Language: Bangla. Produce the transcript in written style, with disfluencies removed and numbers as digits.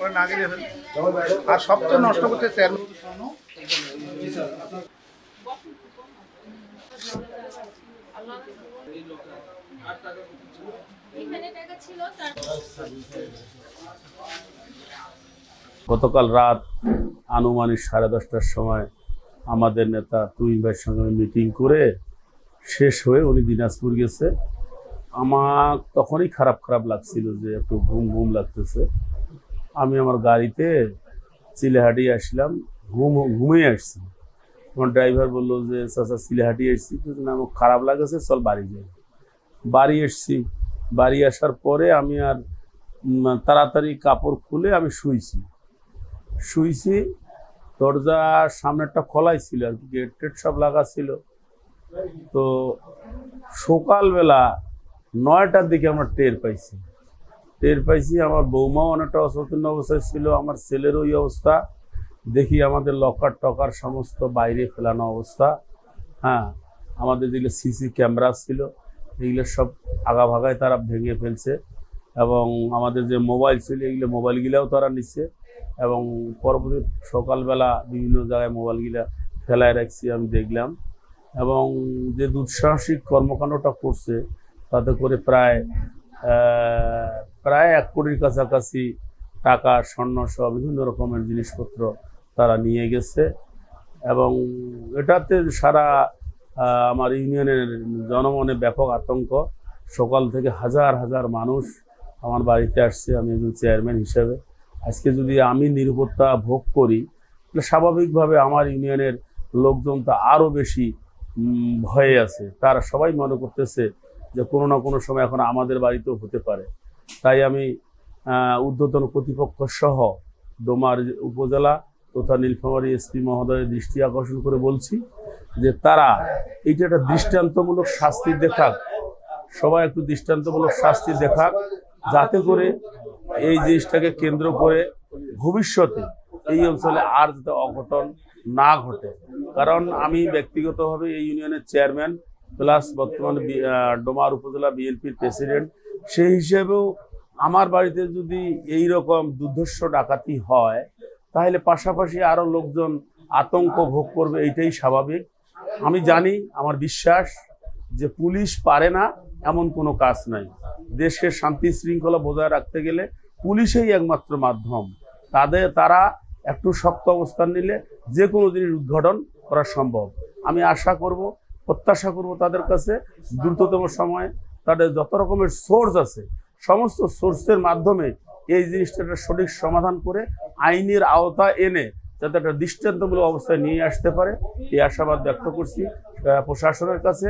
ওরা না গেলে আর সবচেয়ে নষ্ট করতে চেয়ারম্যান। গতকাল রাত আনুমানিক 10:30টার সময় আমাদের নেতা তুহিন ভাইয়ের সঙ্গে মিটিং করে শেষ হয়ে উনি দিনাজপুর গেছে। আমার তখনই খারাপ লাগছিল যে একটু ঘুম লাগতেছে। আমি আমার গাড়িতে চিলেহাটি আসলাম, ঘুমিয়ে আসছি। আমার ড্রাইভার বললো যে চাচা চিলেহাটি আসছি, আমার খারাপ লাগেছে, চল বাড়ি যাই। বাড়ি এসছি, বাড়ি আসার পরে আমি আর তাড়াতাড়ি কাপড় খুলে আমি শুইছি। দরজার সামনেরটা খোলাই ছিল আর কি, গেট টেট সব লাগা ছিল। তো সকালবেলা 9টার দিকে আমরা টের পাইছি। আমার বৌমাও অনেকটা অচৈতন্য অবস্থায় ছিল, আমার ছেলেরও ওই অবস্থা। দেখি আমাদের লকার টকার সমস্ত বাইরে ফেলানো অবস্থা। হ্যাঁ, আমাদের যেগুলো সিসি ক্যামেরা ছিল এগুলো সব আগাভাগায় তারা ভেঙে ফেলছে, এবং আমাদের যে মোবাইল ছিল এগুলো মোবাইলগুলাও তারা নিচ্ছে। এবং পরবর্তী সকালবেলা বিভিন্ন জায়গায় মোবাইলগুলা ফেলায় রাখছি আমি দেখলাম। এবং যে দুঃসাহসিক কর্মকাণ্ডটা করছে তাতে করে প্রায় 1 কোটির কাছাকাছি টাকা, স্বর্ণ সহ বিভিন্ন রকমের জিনিসপত্র তারা নিয়ে গেছে। এবং এটাতে সারা আমার ইউনিয়নের জনমনে ব্যাপক আতঙ্ক। সকাল থেকে হাজার মানুষ আমার বাড়িতে আসছে। আমি একজন চেয়ারম্যান হিসেবে আজকে যদি আমি নিরাপত্তা ভোগ করি, তাহলে স্বাভাবিকভাবে আমার ইউনিয়নের লোকজন তো আরও বেশি ভয়ে আছে। তারা সবাই মনে করতেছে যে কোনো না কোনো সময় এখন আমাদের বাড়িতেও হতে পারে। তাই আমি ঊর্ধ্বতন কর্তৃপক্ষ সহ ডোমার উপজেলা তথা নীলফামারী এসপি মহোদয়ের দৃষ্টি আকর্ষণ করে বলছি যে তারা এইটা একটা দৃষ্টান্তমূলক শাস্তি দেখাক, সবাই একটু দৃষ্টান্তমূলক শাস্তি দেখাক, যাতে করে এই জিনিসটাকে কেন্দ্র করে ভবিষ্যতে এই অঞ্চলে আর যাতে অঘটন না ঘটে। কারণ আমি ব্যক্তিগতভাবে এই ইউনিয়নের চেয়ারম্যান প্লাস বর্তমানে ডোমার উপজেলা বিএনপির প্রেসিডেন্ট, সেই হিসেবেও আমার বাড়িতে যদি এই রকম দুর্ধর্ষ ডাকাতি হয় তাহলে পাশাপাশি আরও লোকজন আতঙ্ক ভোগ করবে, এইটাই স্বাভাবিক। আমি জানি, আমার বিশ্বাস যে পুলিশ পারে না এমন কোনো কাজ নাই। দেশের শান্তি শৃঙ্খলা বজায় রাখতে গেলে পুলিশই একমাত্র মাধ্যম। তারা একটু শক্ত অবস্থান নিলে যে কোনো জিনিস উদ্ঘাটন করা সম্ভব। আমি প্রত্যাশা করব তাদের কাছে দ্রুততম সময়ে তাদের যত রকমের সোর্স আছে সমস্ত সোর্সের মাধ্যমে এই জিনিসটা সঠিক সমাধান করে আইনের আওতা এনে যাতে একটা দৃষ্টান্তমূলক অবস্থায় নিয়ে আসতে পারে, এই আশাবাদ ব্যক্ত করছি প্রশাসনের কাছে।